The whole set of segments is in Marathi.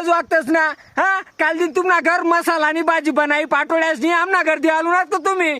उलटच वागतस ना हा काल दिन तुमना घर मसाला आणि भाजी बनाई पाटोळ्यास नाही आमना घर द्याल उन्हात का तुम्ही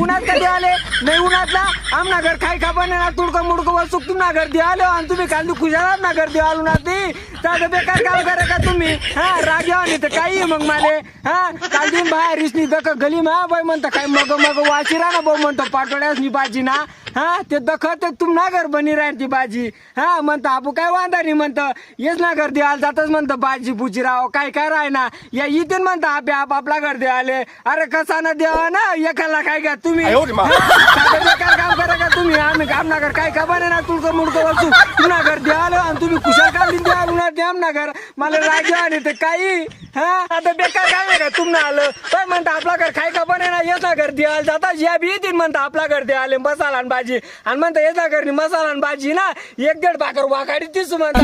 उन्हात कधी आले नाही उन्हातला आमना घर खाई खा बने ना तुडकं मुडकं वस्तू तुमना घर द्याल आणि तुम्ही काल दिन खुशाल आमना घर द्याल उन्हात नाही तर बेकार काम करा का तुम्ही हा राग यावा नाही तर काही मग माले हा काल दिन बाहेर रिसनी दख गली मा बाई म्हणता काय मग मग वाशिरा ना भाऊ म्हणतो पाटोळ्यास नि भाजी ना हा ते दख ते तुम ना घर बनी राहील ती भाजी हा म्हणतं आपू काय वांदा नाही म्हणतं येच ना घर द्याल जातच म्हणतं भाजी पुची राव काय काय राह ना या इथून म्हणतं आपे आपला घर द्याले अरे कसा ना द्यावा ना एकाला काय घ्या तुम्ही बेकार काम करा का तुम्ही आम्ही काम ना घर काय खबर ना तुळकं मुडकं वस्तू तुमना घर द्याल आणि तुम्ही कुशाल काम द्याल ना द्याम ना घर मला राग आणि ते काही हा आता बेकार काम आहे का तुमनं आलं पण म्हणतं आपला घर काय खबर ना येच ना घर द्याल जाता या बी येतील म्हणतं आपला घर द्याले मसाला आणि भाजी आणि म्हणतं येता घरनी मसाला आणि भाजी ना 1-1.5 भाकर वाकाडी तीच म्हणता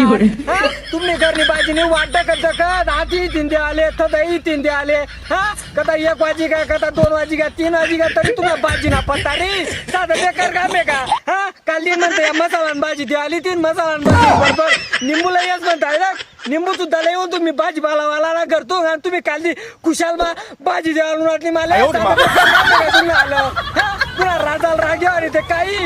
तुम्ही घरनी भाजी नाही वाटत कत हाती येतील द्याले थदा येतील द्याले हा कदा 1 वाजी का कदा 2 वाजी का 3 वाजी का तरी तुम्हाला भाजी ना पत्ता रे साधं बेकार काम आहे का हा काल दिन म्हणतं या मसाला आणि भाजी द्याली 3 मसाला आणि भाजी बरोबर निंबूला येच म्हणताय ना निंबू सुद्धा येऊन तुम्ही भाजीपाला करतो आणि तुम्ही काल खुशाल भाजी द्यायला वाटली मला तुम्ही आलं पुन्हा राजाला राग आणि ते काही